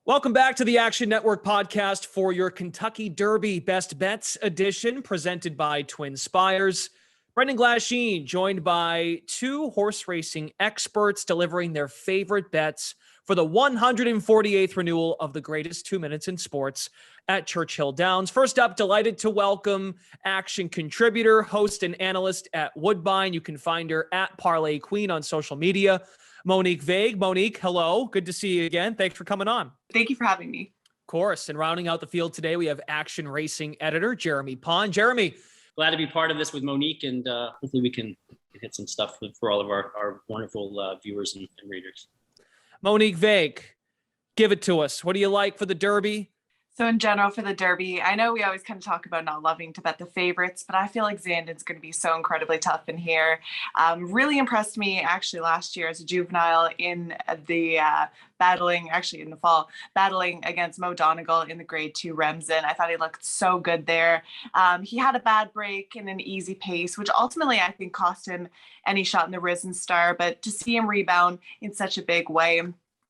Welcome back to the Action Network podcast for your Kentucky Derby Best Bets edition, presented by Twin Spires. Brendan Glasheen, joined by two horse racing experts delivering their favorite bets for the 148th renewal of the greatest 2 minutes in sports at Churchill Downs. First up, delighted to welcome Action contributor, host, and analyst at Woodbine. You can find her at Parlay Queen on social media. Monique Vag. Monique, hello. Good to see you again. Thanks for coming on. Thank you for having me. Of course. And rounding out the field today, we have Action Racing editor Jeremy Pond. Jeremy. Glad to be part of this with Monique, and hopefully we can hit some stuff for all of our wonderful viewers and readers. Monique Vag, give it to us. What do you like for the Derby? So in general for the Derby, I know we always kind of talk about not loving to bet the favorites, but I feel like Zandon's going to be so incredibly tough in here. Really impressed me actually last year as a juvenile in the battling against Mo Donegal in the Grade 2 Remsen. I thought he looked so good there. He had a bad break and an easy pace, which ultimately I think cost him any shot in the Risen Star, but to see him rebound in such a big way,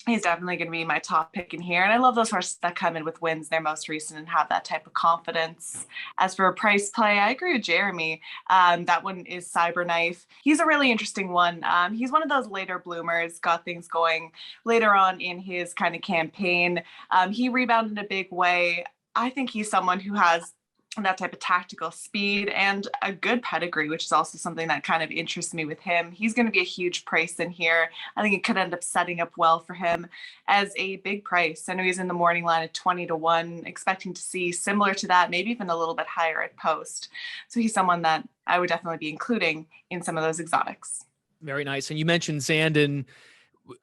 he's definitely going to be my top pick in here. And I love those horses that come in with wins, their most recent, and have that type of confidence. As for a price play, I agree with Jeremy. That one is Cyberknife. He's a really interesting one. He's one of those later bloomers, got things going later on in his kind of campaign. He rebounded in a big way. I think he's someone who has that type of tactical speed and a good pedigree, which is also something that kind of interests me with him. He's going to be a huge price in here. I think it could end up setting up well for him as a big price. I know he's in the morning line at 20-1, expecting to see similar to that, maybe even a little bit higher at post. So he's someone that I would definitely be including in some of those exotics. Very nice. And you mentioned Zandon.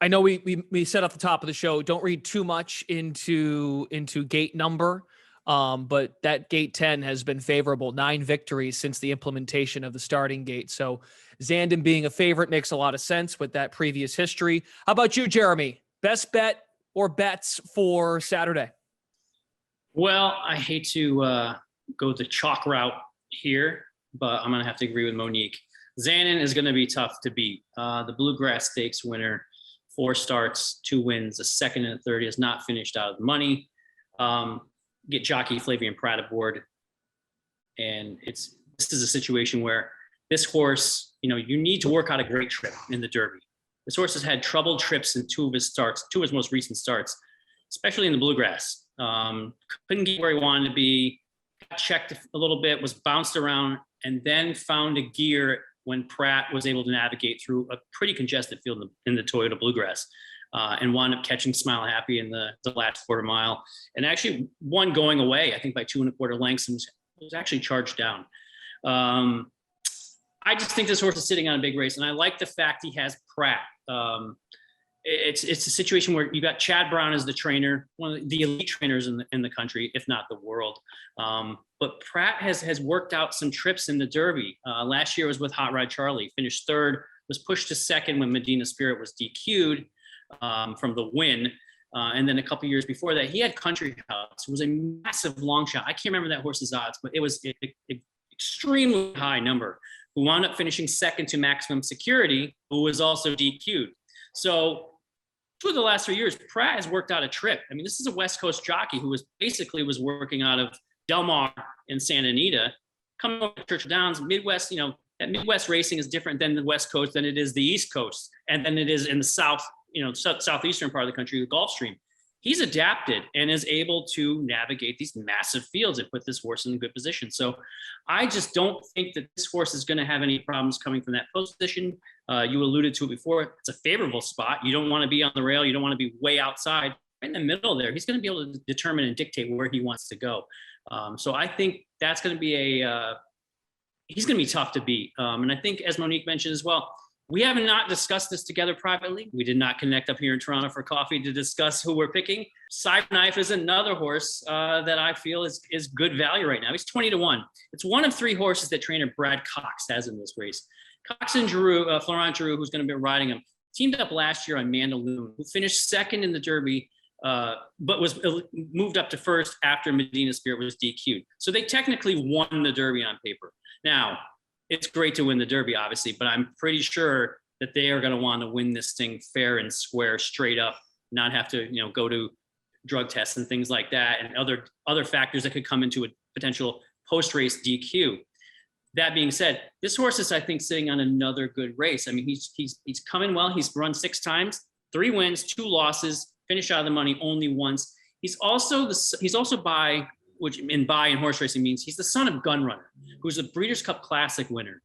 I know we said off the top of the show, don't read too much into gate number. But that gate 10 has been favorable, 9 victories since the implementation of the starting gate. So Zandon being a favorite makes a lot of sense with that previous history. How about you, Jeremy? Best bet or bets for Saturday? Well, I hate to go the chalk route here, but I'm going to have to agree with Monique. Zandon is going to be tough to beat. The Bluegrass Stakes winner, 4 starts, 2 wins, a second and a third. He has not finished out of the money. Get jockey Flavian Pratt aboard. And this is a situation where this horse, you need to work out a great trip in the Derby. This horse has had troubled trips in 2 of his most recent starts, especially in the Bluegrass. Couldn't get where he wanted to be, got checked a little bit, was bounced around, and then found a gear when Pratt was able to navigate through a pretty congested field in the Toyota Bluegrass. And wound up catching Smile Happy in the last quarter mile, and actually won going away, I think by 2 1/4 lengths, and was actually charged down. I just think this horse is sitting on a big race, and I like the fact he has Pratt. It's a situation where you got Chad Brown as the trainer, one of the elite trainers in the country, if not the world. But Pratt has worked out some trips in the Derby. Last year was with Hot Rod Charlie, finished 3rd, was pushed to 2nd when Medina Spirit was DQ'd. From the win. And then a couple years before that, he had Country House. It was a massive long shot. I can't remember that horse's odds, but it was an extremely high number, who wound up finishing 2nd to Maximum Security, who was also DQ'd. So 2 of the last 3 years, Pratt has worked out a trip. I mean, this is a West Coast jockey who was working out of Del Mar and Santa Anita, coming over to Churchill Downs, Midwest, that Midwest racing is different than the West Coast than it is the East Coast, and then it is in the South, southeastern part of the country, the Gulfstream. He's adapted and is able to navigate these massive fields and put this horse in a good position. So I just don't think that this horse is going to have any problems coming from that post position. You alluded to it before. It's a favorable spot. You don't want to be on the rail. You don't want to be way outside. Right in the middle there, he's going to be able to determine and dictate where he wants to go. So I think that's going to be he's going to be tough to beat. And I think, as Monique mentioned as well, we have not discussed this together privately. We did not connect up here in Toronto for coffee to discuss who we're picking. Cyberknife is another horse that I feel is good value right now. He's 20-1. It's one of 3 horses that trainer Brad Cox has in this race. Cox and Florent Giroux, who's going to be riding him, teamed up last year on Mandaloon, who finished 2nd in the Derby, but was moved up to 1st after Medina Spirit was DQ'd. So they technically won the Derby on paper. Now, it's great to win the Derby, obviously, but I'm pretty sure that they are going to want to win this thing fair and square, straight up, not have to, go to drug tests and things like that, and other factors that could come into a potential post-race DQ. That being said, this horse is, I think, sitting on another good race. I mean, he's coming well. He's run 6 times, 3 wins, 2 losses, finished out of the money only once. He's also by, which in horse racing means he's the son of Gunrunner, who's a Breeders' Cup Classic winner.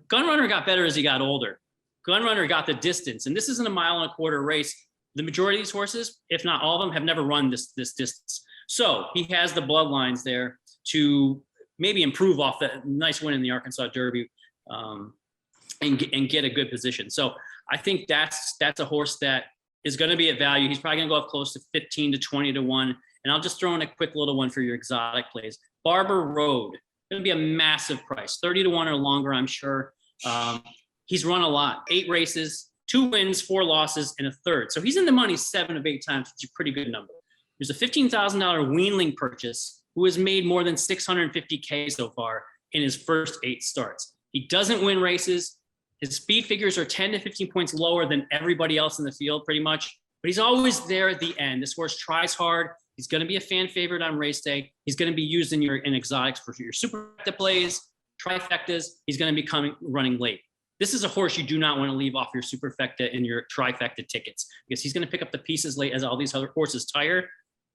Gunrunner got better as he got older. Gunrunner got the distance, and this isn't a 1.25 mile race. The majority of these horses, if not all of them, have never run this distance. So he has the bloodlines there to maybe improve off that nice win in the Arkansas Derby, and get a good position. So I think that's a horse that is going to be at value. He's probably going to go up close to 15 to 20 to 1. And I'll just throw in a quick little one for your exotic plays. Barber Road, going to be a massive price, 30 to 1 or longer, I'm sure. He's run a lot, 8 races, 2 wins, 4 losses, and a third. So he's in the money 7 of 8 times, which is a pretty good number. There's a $15,000 weanling purchase who has made more than $650K so far in his first 8 starts. He doesn't win races. His speed figures are 10 to 15 points lower than everybody else in the field, pretty much. But he's always there at the end. This horse tries hard. He's going to be a fan favorite on race day. He's going to be used in exotics for your superfecta plays, trifectas. He's going to be running late. This is a horse you do not want to leave off your superfecta and your trifecta tickets, because he's going to pick up the pieces late as all these other horses tire,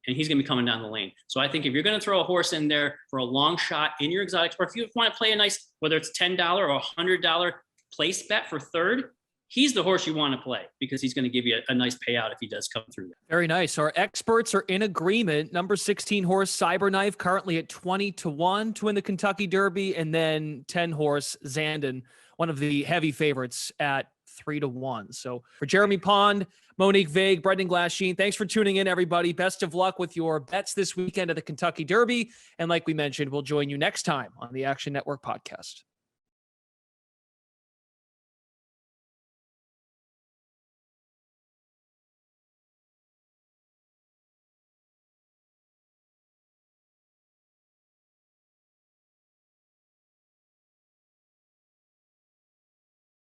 and he's going to be coming down the lane. So I think if you're going to throw a horse in there for a long shot in your exotics, or if you want to play a nice, whether it's $10 or $100 place bet for third, he's the horse you want to play, because he's going to give you a nice payout if he does come through. Very nice. Our experts are in agreement. Number 16 horse Cyberknife currently at 20 to 1 to win the Kentucky Derby, and then 10 horse Zandon, one of the heavy favorites, at 3 to 1. So for Jeremy Pond, Monique Vag, Brendan Glasheen, thanks for tuning in, everybody. Best of luck with your bets this weekend at the Kentucky Derby. And like we mentioned, we'll join you next time on the Action Network podcast.